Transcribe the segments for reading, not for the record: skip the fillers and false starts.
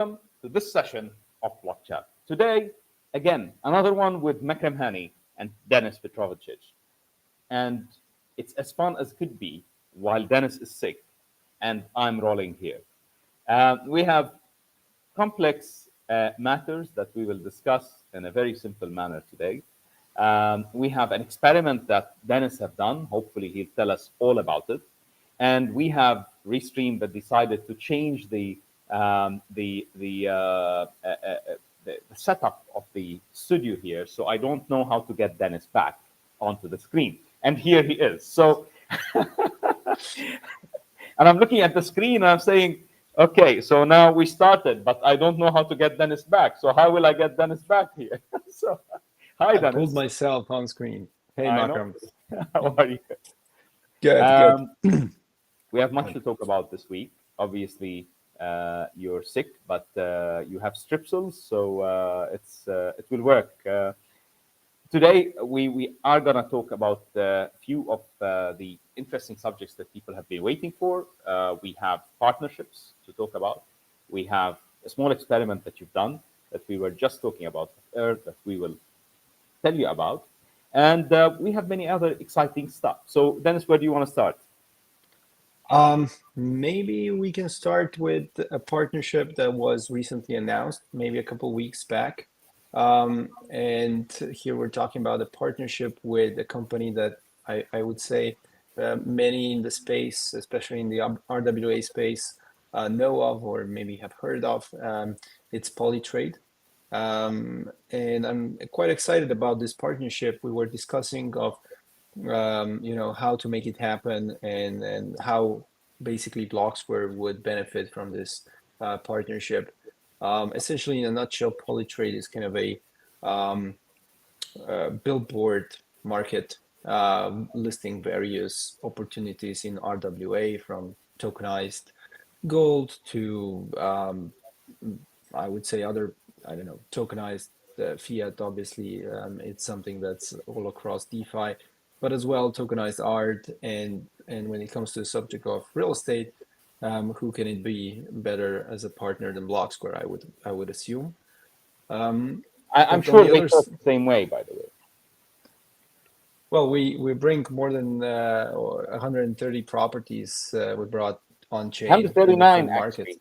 To this session of Blockchat. Today, again, another one with Makram Hani and Denis Petrovcic. And it's as fun as could be while Denis is sick and I'm rolling here. We have complex matters that we will discuss in a very simple manner today. We have an experiment that Denis have done. Hopefully, he'll tell us all about it. And we have Restream that decided to change the setup of the studio here. So I don't know how to get Denis back onto the screen. And here he is. So, and I'm looking at the screen and I'm saying, okay, so now we started, but I don't know how to get Denis back. So how will I get Denis back here? So, hi, Denis. I pulled myself on screen. Hey, Makram. How are you? Good. We have much to talk about this week. Obviously, you're sick, but you have strepsils, so it will work. Today, we are going to talk about a few of the interesting subjects that people have been waiting for. We have partnerships to talk about. We have a small experiment that you've done that we were just talking about that we will tell you about. And we have many other exciting stuff. So, Denis, where do you want to start? Maybe we can start with a partnership that was recently announced, maybe a couple weeks back. And here we're talking about a partnership with a company that I would say many in the space, especially in the RWA space, know of or maybe have heard of. It's Polytrade. And I'm quite excited about this partnership. We were discussing of how to make it happen and how basically Blocksquare would benefit from this partnership. Essentially, in a nutshell, Polytrade is kind of a billboard market listing various opportunities in RWA from tokenized gold to I would say other, I don't know, tokenized fiat. Obviously, it's something that's all across DeFi, but as well tokenized art. And when it comes to the subject of real estate, who can it be better as a partner than Blocksquare? I would assume. I'm sure they thought the same way, by the way. Well, we bring more than 130 properties we brought on chain. 139 actually.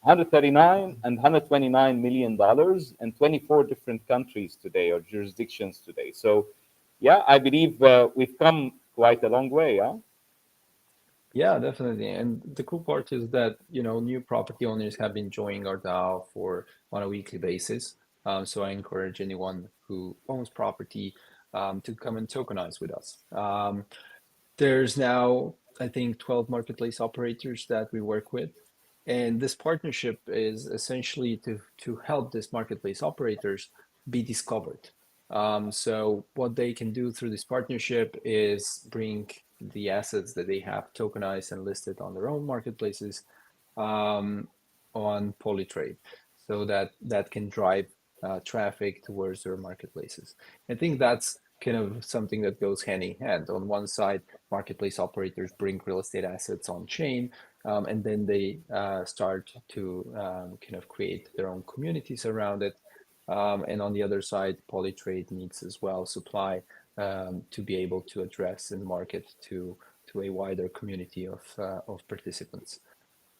139 and $129 million in 24 different countries today or jurisdictions today. So, yeah, I believe we've come quite a long way. Huh? Yeah, definitely. And the cool part is that, new property owners have been joining our DAO on a weekly basis. So I encourage anyone who owns property to come and tokenize with us. There's now, I think, 12 marketplace operators that we work with. And this partnership is essentially to help these marketplace operators be discovered. So what they can do through this partnership is bring the assets that they have tokenized and listed on their own marketplaces on Polytrade, so that can drive traffic towards their marketplaces. I think that's kind of something that goes hand in hand. On one side, marketplace operators bring real estate assets on chain, and then they start to kind of create their own communities around it. And on the other side, Polytrade needs as well supply to be able to address and market to a wider community of participants.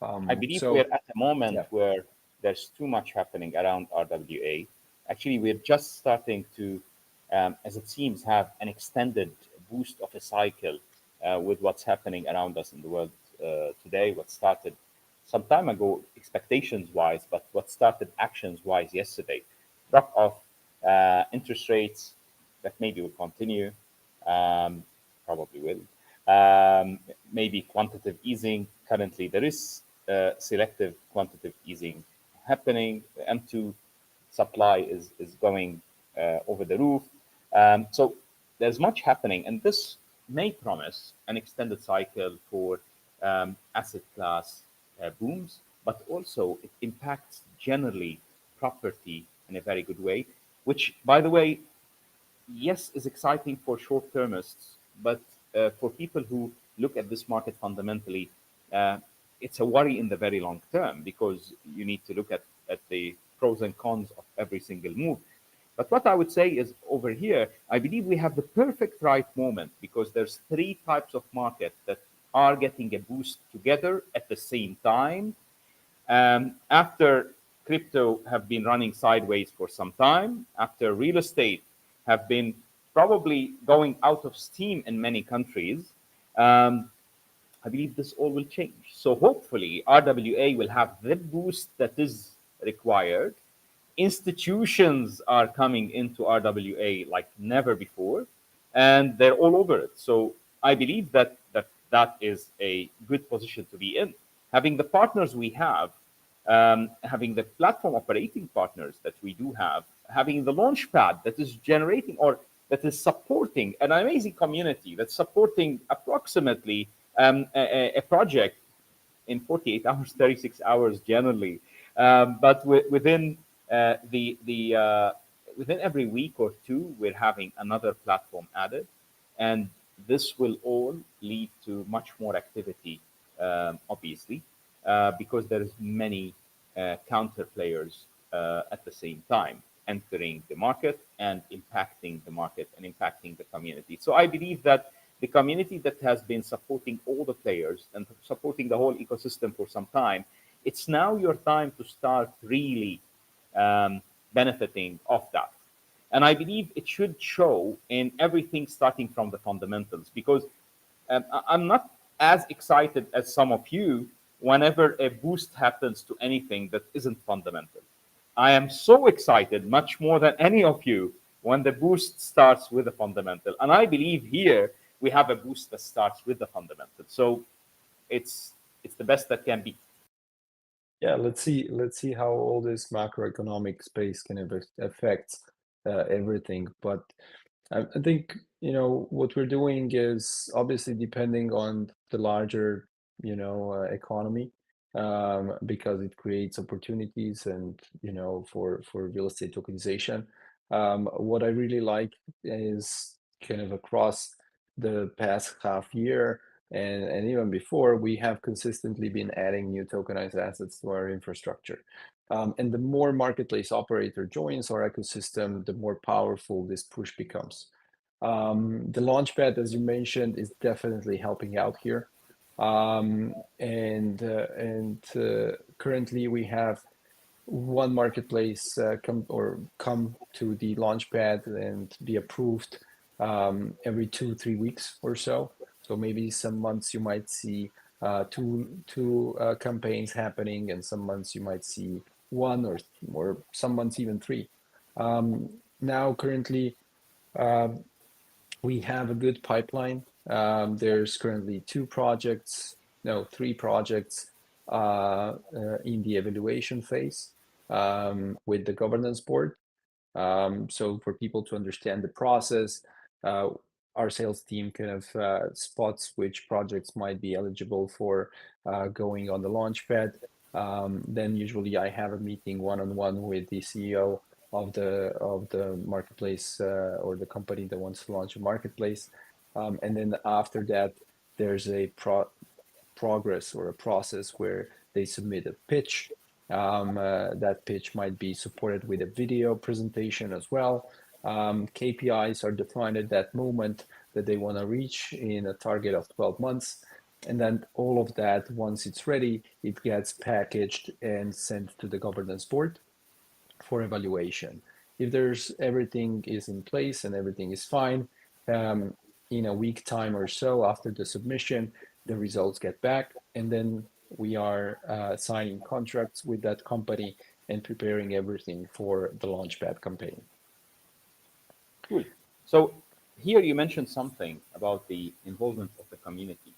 I believe we're at a moment where there's too much happening around RWA. Actually, we're just starting to, as it seems, have an extended boost of a cycle with what's happening around us in the world today. What started some time ago, expectations-wise, but what started actions-wise yesterday. Drop off interest rates that maybe will continue, probably will. Maybe quantitative easing. Currently, there is selective quantitative easing happening. M2 supply is going over the roof. So there's much happening, and this may promise an extended cycle for asset class booms, but also it impacts generally property in a very good way, which, by the way, yes, is exciting for short-termists, but for people who look at this market fundamentally, it's a worry in the very long term because you need to look at at the pros and cons of every single move. But what I would say is over here, I believe we have the perfect right moment because there's three types of market that are getting a boost together at the same time. After crypto have been running sideways for some time, after real estate have been probably going out of steam in many countries, um, I believe this all will change. So hopefully RWA will have the boost that is required. Institutions are coming into RWA like never before, and they're all over it. So I believe that is a good position to be in. Having the partners we have, having the platform operating partners that we do have, having the Launchpad that is generating or that is supporting an amazing community that's supporting approximately a project in 48 hours, 36 hours generally. But within within every week or two, we're having another platform added, and this will all lead to much more activity, obviously, because there's many counter players at the same time entering the market and impacting the market and impacting the community. So I believe that the community that has been supporting all the players and supporting the whole ecosystem for some time, it's now your time to start really benefiting off that. And I believe it should show in everything starting from the fundamentals because I'm not as excited as some of you whenever a boost happens to anything that isn't fundamental. I am so excited, much more than any of you, when the boost starts with the fundamental. And I believe here we have a boost that starts with the fundamental. So it's the best that can be. Yeah, let's see how all this macroeconomic space can affect everything. But I think what we're doing is obviously depending on the larger economy, because it creates opportunities and for real estate tokenization. What I really like is kind of across the past half year and even before, we have consistently been adding new tokenized assets to our infrastructure. And the more marketplace operator joins our ecosystem, the more powerful this push becomes. The Launchpad, as you mentioned, is definitely helping out here. And currently we have one marketplace come to the Launchpad and be approved every 2-3 weeks or so. So maybe some months you might see two campaigns happening, and some months you might see one, or some months even three. Now currently we have a good pipeline. There's currently three projects in the evaluation phase with the governance board. So for people to understand the process, our sales team kind of spots which projects might be eligible for going on the Launchpad. Then usually I have a meeting one-on-one with the CEO of the marketplace or the company that wants to launch a marketplace. And then after that, there's a progress or a process where they submit a pitch. That pitch might be supported with a video presentation as well. KPIs are defined at that moment that they want to reach in a target of 12 months. And then all of that, once it's ready, it gets packaged and sent to the governance board for evaluation. If everything is in place and everything is fine, in a week time or so after the submission, the results get back, and then we are signing contracts with that company and preparing everything for the Launchpad campaign. Cool. So here you mentioned something about the involvement of the community.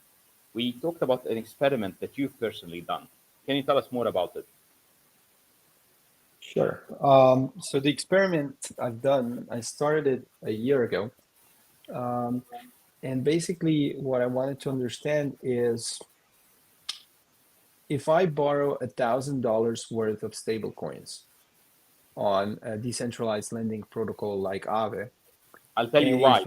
We talked about an experiment that you've personally done. Can you tell us more about it? Sure. So the experiment I've done, I started it a year ago. And basically what I wanted to understand is if I borrow $1,000 worth of stable coins on a decentralized lending protocol like Aave. I'll tell you why,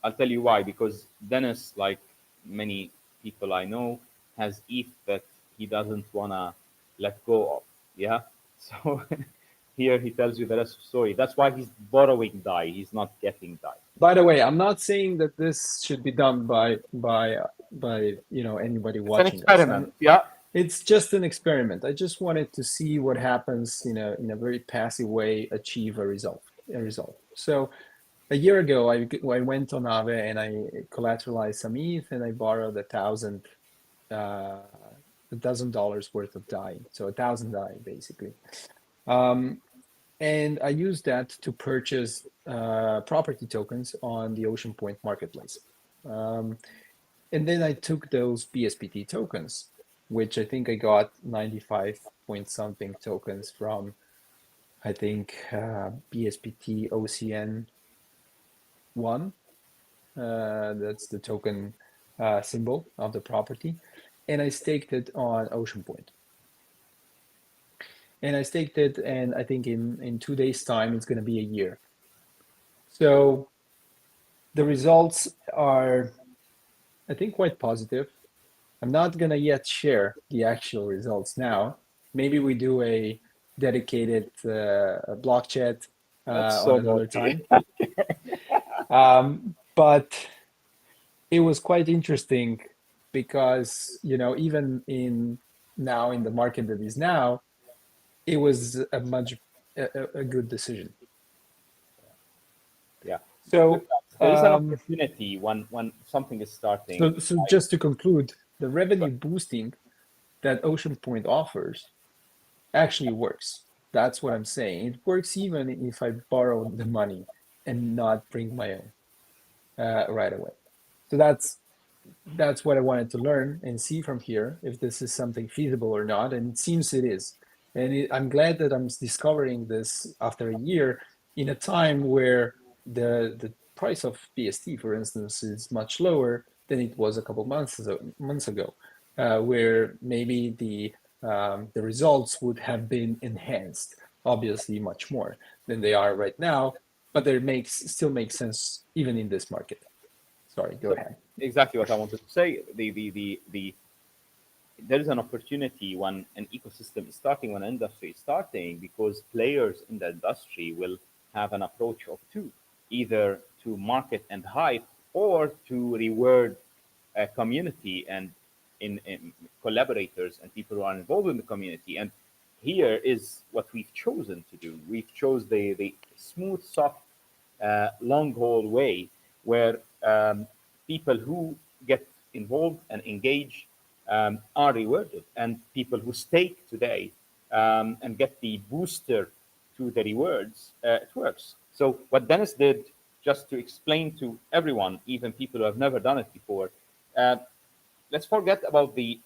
I, because Denis, like many people I know, has ETH that he doesn't wanna let go of. Yeah. So here he tells you the rest of the story. That's why he's borrowing DAI. He's not getting DAI. By the way, I'm not saying that this should be done by anybody It's an watching us. experiment. Yeah. It's just an experiment. I just wanted to see what happens in a very passive way, achieve a result. So a year ago, I went on Aave and I collateralized some ETH and I borrowed $1,000 worth of DAI, so 1,000 DAI basically. And I used that to purchase property tokens on the Oceanpoint marketplace. And then I took those BSPT tokens, which I think I got 95 point something tokens from, I think, BSPT OCN 1. That's the token symbol of the property. And I staked it on Oceanpoint. And I staked it, and I think in 2 days' time, it's going to be a year. So the results are, I think, quite positive. I'm not going to yet share the actual results now. Maybe we do a dedicated block chat on another time. But it was quite interesting because, even in the market that is now, it was a good decision. Yeah. So there is an opportunity when something is starting. So just to conclude, the revenue boosting that Oceanpoint offers actually works. That's what I'm saying. It works even if I borrow the money and not bring my own right away. So that's what I wanted to learn and see from here, if this is something feasible or not. And it seems it is. And I'm glad that I'm discovering this after a year, in a time where the price of BST, for instance, is much lower than it was a couple months ago, where maybe the results would have been enhanced, obviously much more than they are right now, but they still makes sense even in this market. Sorry, go ahead. Exactly what I wanted to say. There is an opportunity when an ecosystem is starting, when an industry is starting, because players in the industry will have an approach of two, either to market and hype or to reward a community and in collaborators and people who are involved in the community. And here is what we've chosen to do. We've chose the smooth, soft, long haul way where people who get involved and engage are rewarded, and people who stake today and get the booster to the rewards, it works. So what Denis did, just to explain to everyone, even people who have never done it before, let's forget about the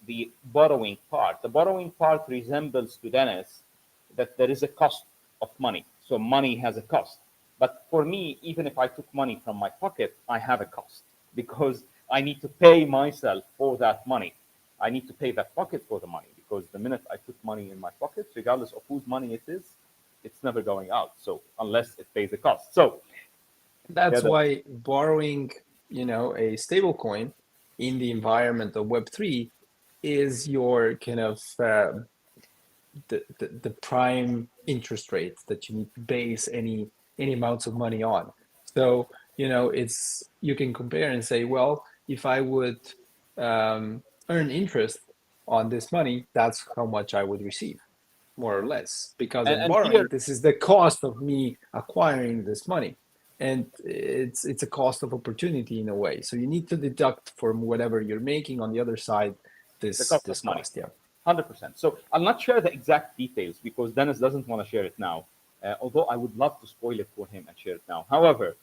borrowing part. The borrowing part resembles to Denis that there is a cost of money. So money has a cost. But for me, even if I took money from my pocket, I have a cost because I need to pay myself for that money. I need to pay that pocket for the money because the minute I put money in my pocket, regardless of whose money it is, it's never going out. So unless it pays a cost. So that's why borrowing, a stable coin in the environment of Web3 is your kind of the prime interest rate that you need to base any amounts of money on. So you can compare and say, well, if I would earn interest on this money, that's how much I would receive, more or less, because I'm borrowing. Here, this is the cost of me acquiring this money, and it's a cost of opportunity in a way. So you need to deduct from whatever you're making on the other side this cost. Yeah. 100%. So I'll not share the exact details because Denis doesn't want to share it now, although I would love to spoil it for him and share it now. However,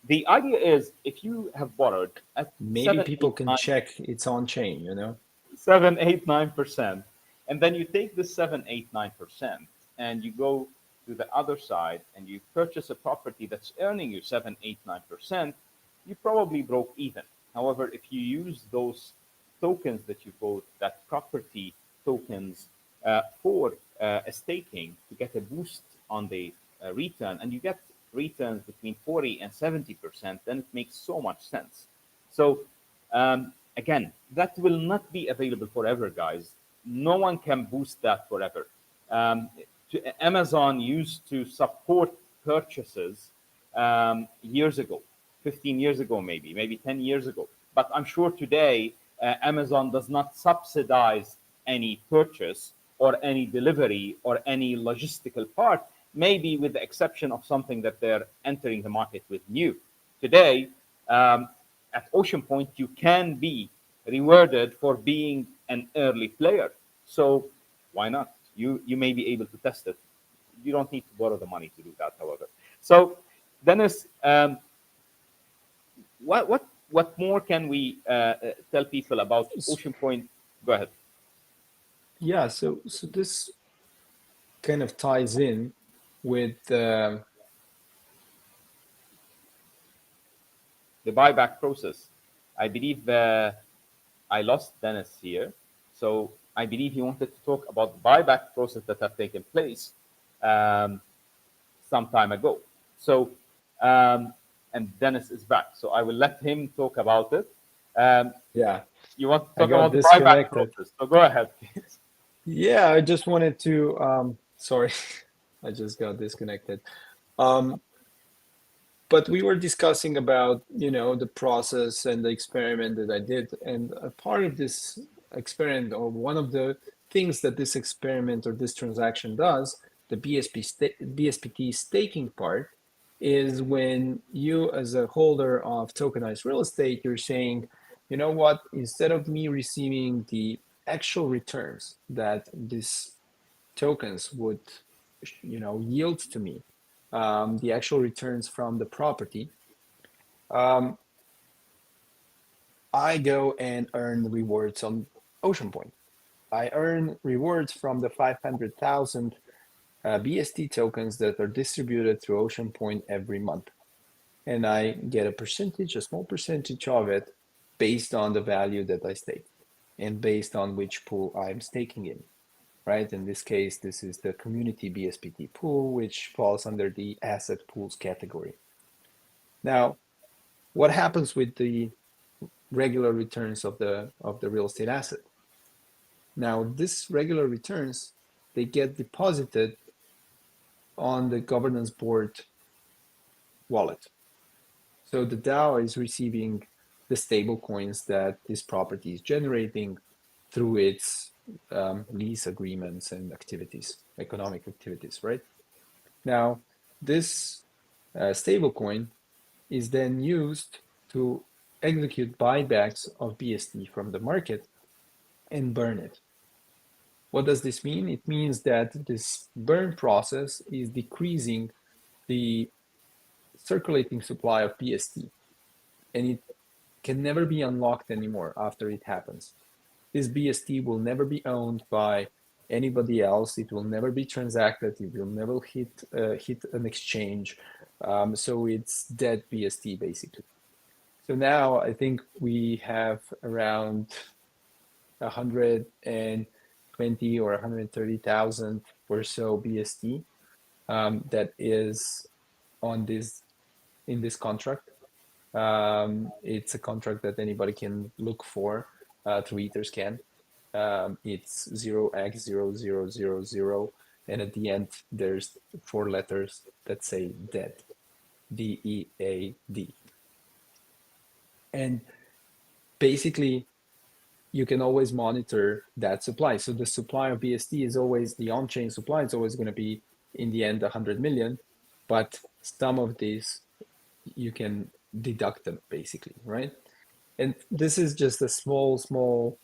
the idea is if you have borrowed at maybe people can check it's on chain, 7, 8, 9%, and then you take this 7, 8, 9% and you go to the other side and you purchase a property that's earning you 7, 8, 9%, you probably broke even. However, if you use those tokens that you bought, that property tokens for a staking to get a boost on the return, and you get returns between 40 and 70%, then it makes so much sense. So again, that will not be available forever, guys. No one can boost that forever. Amazon used to support purchases years ago, 15 years ago, maybe 10 years ago. But I'm sure today Amazon does not subsidize any purchase or any delivery or any logistical part, maybe with the exception of something that they're entering the market with new. Today, at Oceanpoint, you can be rewarded for being an early player. So why not? You may be able to test it. You don't need to borrow the money to do that, however. So, Dennis, what more can we tell people about Oceanpoint? Go ahead. Yeah, so this kind of ties in with the buyback process. I believe I lost Dennis here. So I believe he wanted to talk about the buyback process that have taken place some time ago. So, and Dennis is back. So I will let him talk about it. Yeah. You want to I talk got about the buyback disconnected. process. So go ahead, please. Yeah, I just wanted to, sorry, I just got disconnected. But we were discussing about, you know, the process and the experiment that I did. And a part of this experiment, or one of the things that this experiment or this transaction does, the BSPT staking part, is when you, as a holder of tokenized real estate, you're saying, you know what, instead of me receiving the actual returns that these tokens would, you know, yield to me, the actual returns from the property, I go and earn rewards on Oceanpoint. I earn rewards from the 500,000 BST tokens that are distributed through Oceanpoint every month. And I get a percentage, a small percentage of it, based on the value that I stake and based on which pool I'm staking in, right? In this case, this is the community BSPT pool, which falls under the asset pools category. Now, what happens with the regular returns of the real estate asset? Now, these regular returns, they get deposited on the governance board wallet. So the DAO is receiving the stable coins that this property is generating through its lease agreements and activities, economic activities, right? Now, this stable coin is then used to execute buybacks of BST from the market and burn it. What does this mean? It means that this burn process is decreasing the circulating supply of BST, and it can never be unlocked anymore after it happens. This BST will never be owned by anybody else. It will never be transacted. It will never hit an exchange. So it's dead BST basically. So now I think we have around 120 or 130,000 or so BST that is on this in this contract. It's a contract that anybody can look for through Etherscan. It's 0x0000, and at the end there's 4 letters that say dead, DEAD. And basically, you can always monitor that supply. So the supply of BST is always, the on-chain supply is always going to be, in the end, 100 million, but some of these you can deduct them basically, right? And this is just a small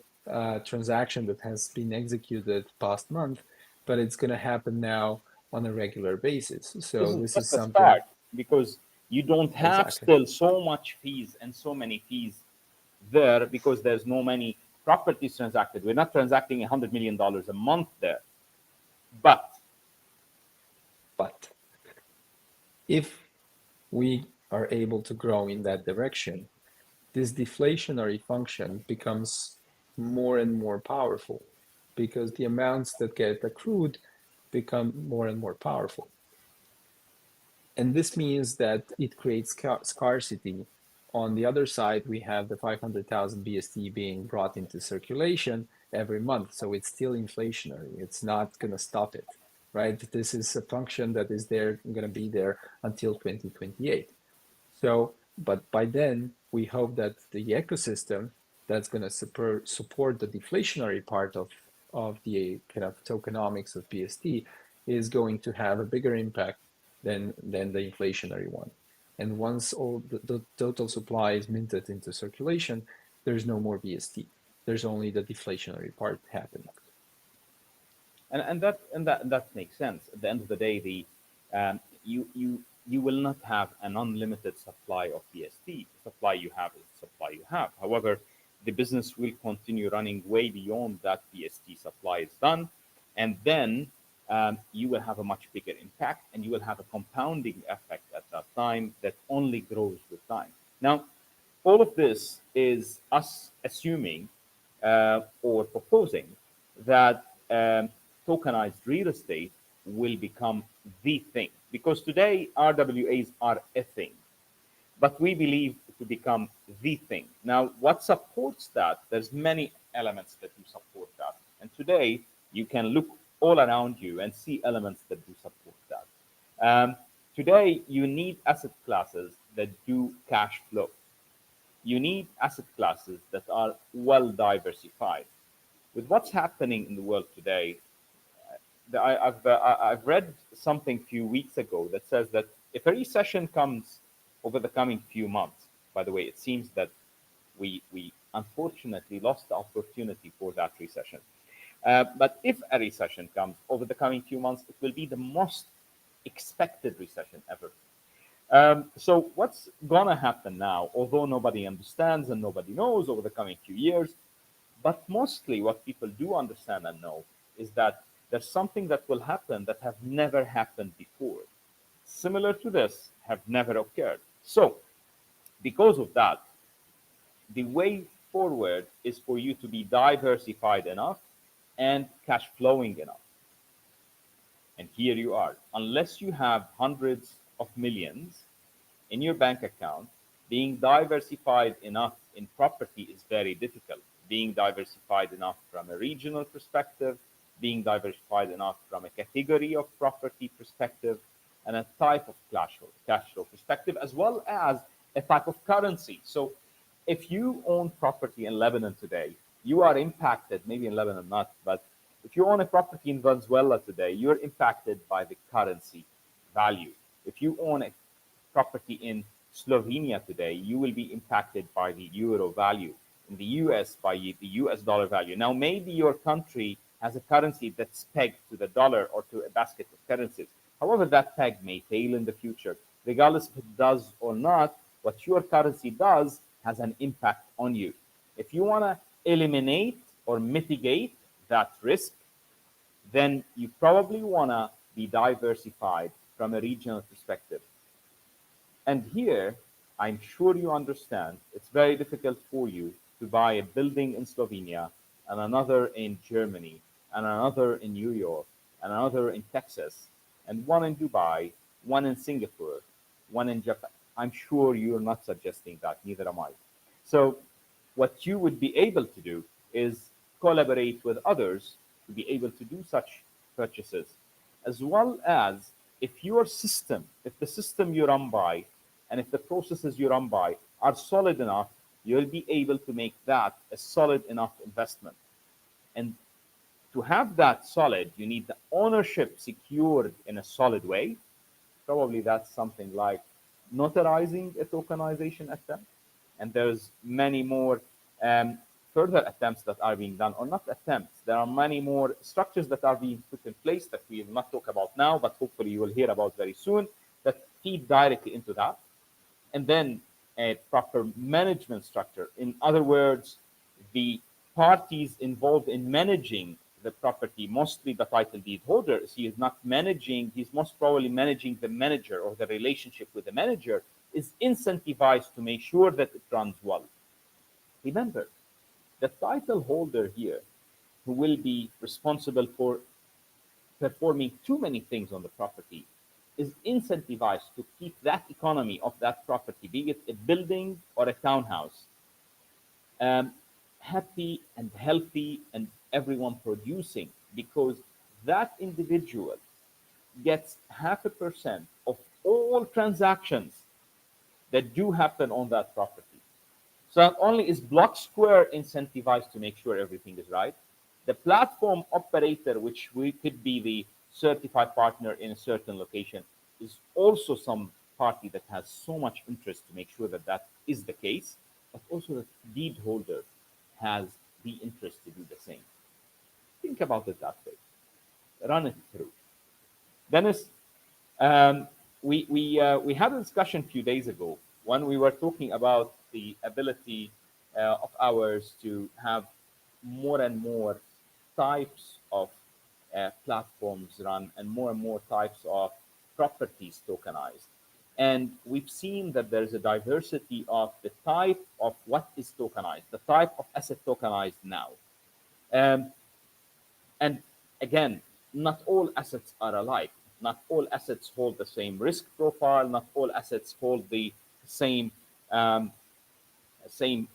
transaction that has been executed past month, but it's going to happen now on a regular basis. So this is just a something start, because you don't have exactly. still so much fees and so many fees there, because there's no many properties transacted. We're not transacting $100 million a month there. But if we are able to grow in that direction, this deflationary function becomes more and more powerful because the amounts that get accrued become more and more powerful. And this means that it creates scarcity. On the other side, we have the 500,000 BST being brought into circulation every month. So it's still inflationary. It's not going to stop it. right? This is a function that is there, going to be there until 2028. So, but by then, we hope that the ecosystem that's going to support the deflationary part of the kind of tokenomics of BST is going to have a bigger impact than the inflationary one. And once all the total supply is minted into circulation, there's no more BST. There's only the deflationary part happening. And that makes sense. At the end of the day, you will not have an unlimited supply of BST. The supply you have is the supply you have. However, the business will continue running way beyond that BST supply is done, and then you will have a much bigger impact, and you will have a compounding effect at that time that only grows with time. Now, all of this is us assuming or proposing that tokenized real estate will become the thing. Because today, RWAs are a thing, but we believe to become the thing. Now, what supports that? There's many elements that do support that. And today, you can look all around you and see elements that do support that. Today, you need asset classes that do cash flow. You need asset classes that are well diversified. With what's happening in the world today, I've read something a few weeks ago that says that if a recession comes over the coming few months, by the way, it seems that we unfortunately lost the opportunity for that recession. But if a recession comes over the coming few months, it will be the most expected recession ever. So what's gonna happen now, although nobody understands and nobody knows over the coming few years, but mostly what people do understand and know is that there's something that will happen that have never happened before. Similar to this have never occurred. So because of that, the way forward is for you to be diversified enough and cash flowing enough. And here you are. Unless you have hundreds of millions in your bank account, being diversified enough in property is very difficult. Being diversified enough from a regional perspective, being diversified enough from a category of property perspective, and a type of cash flow perspective, as well as a type of currency. So if you own property in Lebanon today, you are impacted, maybe in Lebanon not, but if you own a property in Venezuela today, you're impacted by the currency value. If you own a property in Slovenia today, you will be impacted by the euro value. In the US, by the US dollar value. Now, maybe your country has a currency that's pegged to the dollar or to a basket of currencies. However, that peg may fail in the future. Regardless if it does or not, what your currency does has an impact on you. If you want to eliminate or mitigate that risk, then you probably want to be diversified from a regional perspective. And here, I'm sure you understand, it's very difficult for you to buy a building in Slovenia and another in Germany and another in New York and another in Texas and one in Dubai, one in Singapore, one in Japan. I'm sure you're not suggesting that, neither am I. So what you would be able to do is collaborate with others to be able to do such purchases, as well as if your system, if the system you run by, and if the processes you run by are solid enough, you'll be able to make that a solid enough investment. And to have that solid, you need the ownership secured in a solid way. Probably that's something like notarizing a tokenization attempt. And there's many more further attempts that are being done, or not attempts. There are many more structures that are being put in place that we will not talk about now, but hopefully you will hear about very soon, that feed directly into that. And then a proper management structure. In other words, the parties involved in managing the property, mostly the title deed holder, he is not managing, he's most probably managing the manager, or the relationship with the manager is incentivized to make sure that it runs well. Remember, the title holder here, who will be responsible for performing too many things on the property, is incentivized to keep that economy of that property, be it a building or a townhouse, happy and healthy and everyone producing, because that individual gets 0.5% of all transactions that do happen on that property. So not only is Blocksquare incentivized to make sure everything is right, the platform operator, which we could be the certified partner in a certain location, is also some party that has so much interest to make sure that that is the case, but also the deed holder has the interest to do the same. Think about it that way. Run it through. Dennis, um, we had a discussion a few days ago when we were talking about the ability of ours to have more and more types of platforms run and more types of properties tokenized. And we've seen that there's a diversity of the type of what is tokenized, the type of asset tokenized now. Um, and again, not all assets are alike. Not all assets hold the same risk profile. Not all assets hold the same um, same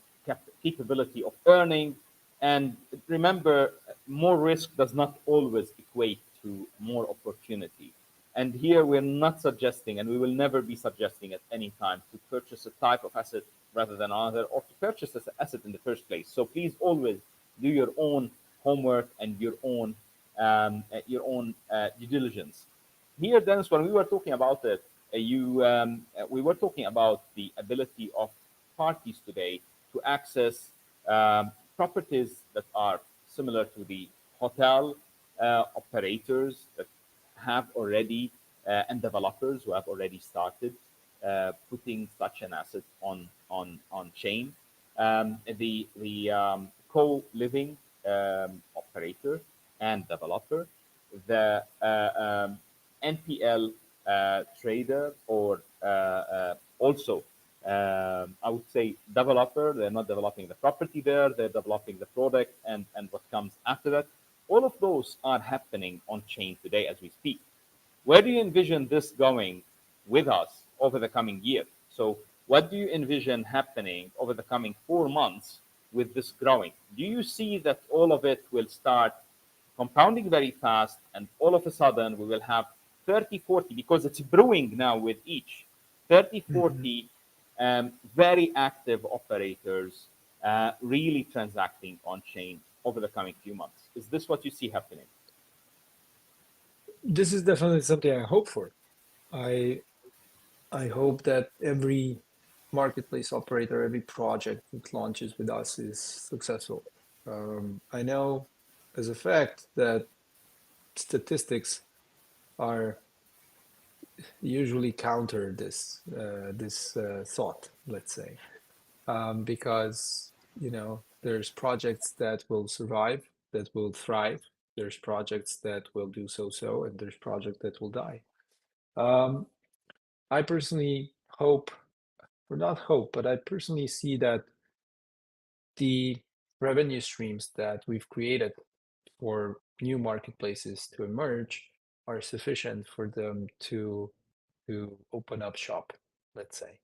capability of earning. And remember, more risk does not always equate to more opportunity. And here we're not suggesting, and we will never be suggesting at any time, to purchase a type of asset rather than another, or to purchase this asset in the first place. So please always do your own homework and your own due diligence. Here, Dennis, when we were talking about it, we were talking about the ability of parties today to access properties that are similar to the hotel operators that have already and developers who have already started putting such an asset on chain. The co-living operator and developer, the NPL trader, or also I would say developer. They're not developing the property there, they're developing the product and what comes after that. All of those are happening on chain today as we speak. Where do you envision this going with us over the coming year? So what do you envision happening over the coming 4 months with this growing? Do you see that all of it will start compounding very fast, and all of a sudden we will have 30, 40, because it's brewing now with each 30, 40 very active operators really transacting on chain over the coming few months? Is this what you see happening? This is definitely something I hope for. I hope that every marketplace operator, every project that launches with us is successful. I know as a fact that statistics are usually counter this thought, let's say, because there's projects that will survive, that will thrive. There's projects that will do so, and there's projects that will die. I personally hope, or not hope, but I personally see that the revenue streams that we've created for new marketplaces to emerge are sufficient for them to open up shop, let's say.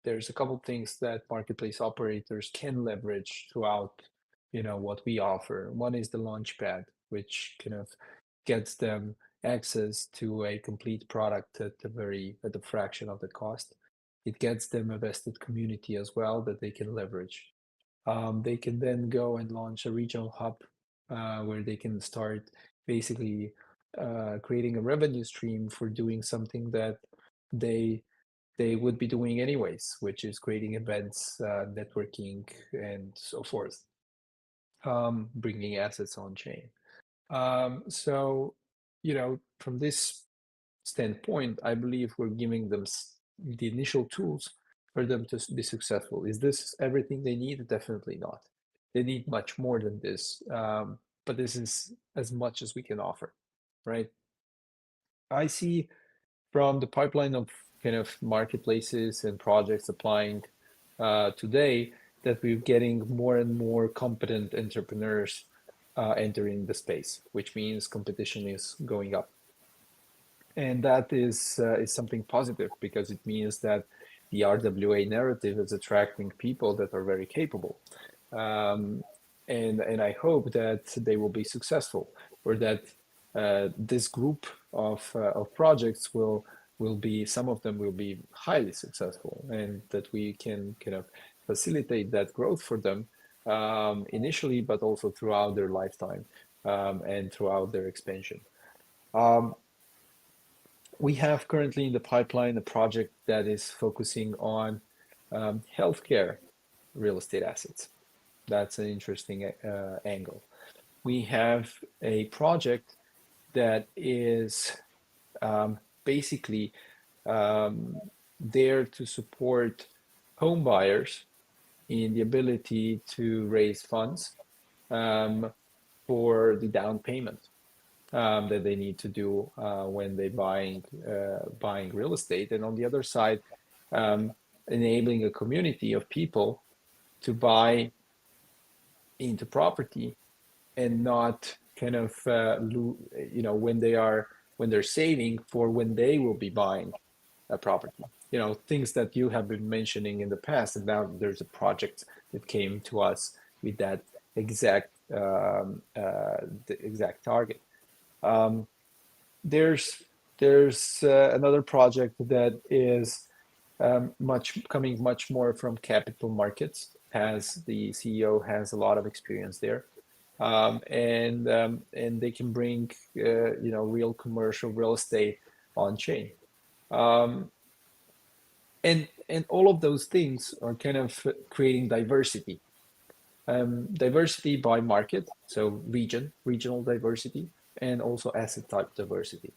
There's a couple things that marketplace operators can leverage throughout, what we offer. One is the Launchpad, which kind of gets them access to a complete product at a fraction of the cost. It gets them a vested community as well that they can leverage. They can then go and launch a regional hub where they can start basically creating a revenue stream for doing something that they would be doing anyways, which is creating events, networking, and so forth, bringing assets on chain. So, from this standpoint, I believe we're giving them the initial tools for them to be successful. Is this everything they need? Definitely not. They need much more than this, but this is as much as we can offer, right? I see from the pipeline of kind of marketplaces and projects applying today that we're getting more and more competent entrepreneurs entering the space, which means competition is going up. And that is something positive, because it means that the RWA narrative is attracting people that are very capable. And I hope that they will be successful, or that this group of projects will be, some of them will be highly successful, and that we can kind of facilitate that growth for them initially, but also throughout their lifetime and throughout their expansion. We have currently in the pipeline a project that is focusing on healthcare real estate assets. That's an interesting angle. We have a project that is basically there to support home buyers in the ability to raise funds for the down payment that they need to do when they're buying real estate, and on the other side, enabling a community of people to buy into property and not kind of when they're saving for when they will be buying a property. Things that you have been mentioning in the past, and now there's a project that came to us with that exact the exact target. There's another project that is coming much more from capital markets, as the CEO has a lot of experience there, and they can bring real commercial real estate on chain, and all of those things are kind of creating diversity. Diversity by market, so regional diversity, and also asset type diversity.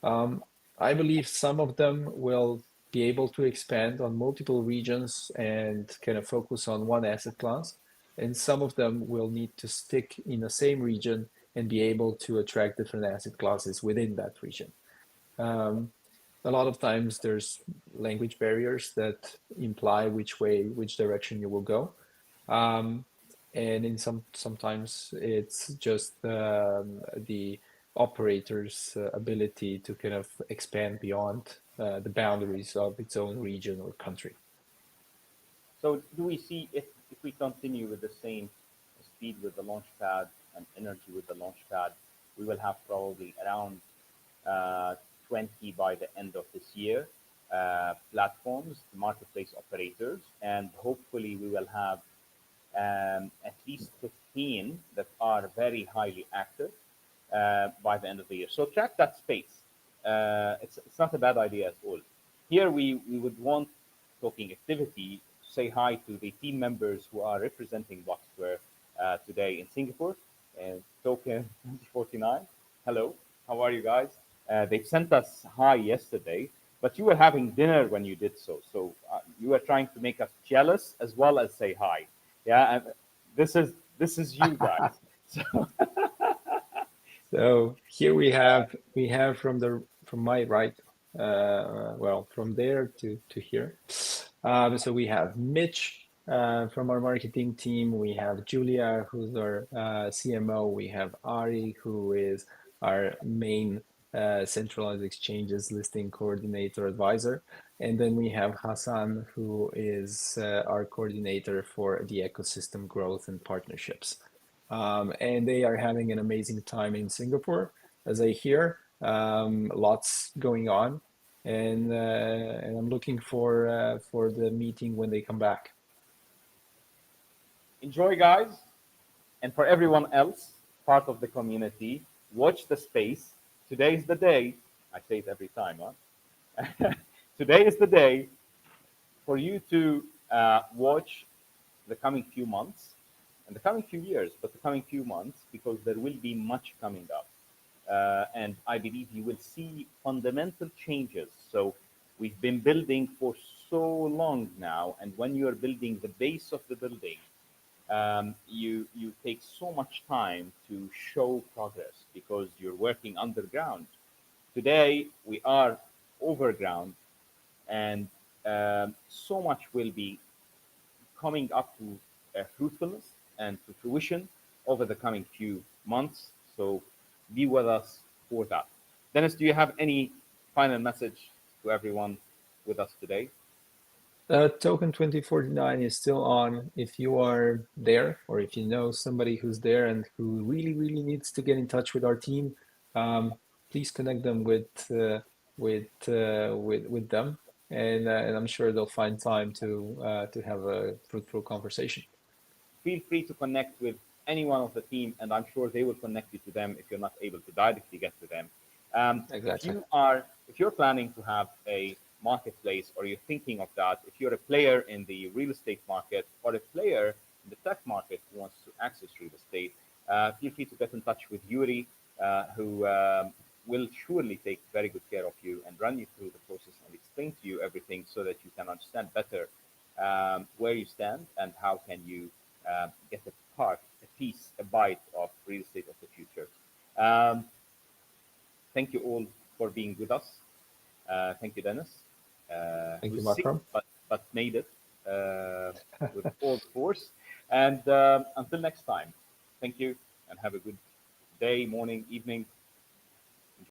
I believe some of them will be able to expand on multiple regions and kind of focus on one asset class, and some of them will need to stick in the same region and be able to attract different asset classes within that region. A lot of times there's language barriers that imply which direction you will go. And in sometimes it's just the operator's ability to kind of expand beyond the boundaries of its own region or country. So do we see, if we continue with the same speed with the Launchpad and energy with the Launchpad, we will have probably around 20 by the end of this year, platforms, marketplace operators, and hopefully we will have at least 15 that are very highly active by the end of the year. So track that space. It's not a bad idea at all. Here we would want talking activity to say hi to the team members who are representing Blocksquare today in Singapore, and Token 2049. Hello, how are you guys? They sent us hi yesterday, but you were having dinner when you did so. So you were trying to make us jealous as well as say hi. Yeah, and this is you guys. So here we have from my right, well, from there to here. So we have Mitch from our marketing team. We have Julia, who's our CMO. We have Ari, who is our main centralized exchanges listing coordinator advisor. And then we have Hassan, who is our coordinator for the ecosystem growth and partnerships. And they are having an amazing time in Singapore, as I hear. Lots going on, and I'm looking for the meeting when they come back. Enjoy, guys, and for everyone else, part of the community, watch the space. Today is the day. I say it every time, huh? Today is the day for you to watch the coming few months and the coming few years, but the coming few months, because there will be much coming up. And I believe you will see fundamental changes. So we've been building for so long now, and when you are building the base of the building, you take so much time to show progress because you're working underground. Today we are overground, and so much will be coming up to fruitfulness and to fruition over the coming few months. So be with us for that. Dennis, do you have any final message to everyone with us today? Token 2049 is still on. If you are there, or if you know somebody who's there and who really needs to get in touch with our team, please connect them with them, and I'm sure they'll find time to have a fruitful conversation. Feel free to connect with anyone of the team, and I'm sure they will connect you to them if you're not able to directly get to them. Exactly. If you're planning to have a marketplace, or you're thinking of that, if you're a player in the real estate market or a player in the tech market who wants to access real estate, feel free to get in touch with Yuri, who will surely take very good care of you and run you through the process and explain to you everything so that you can understand better where you stand and how can you get a part, a piece, a bite of real estate of the future. Thank you all for being with us. Thank you, Dennis, Thank you, who's sick Makram. but made it with all force. And until next time, thank you and have a good day, morning, evening,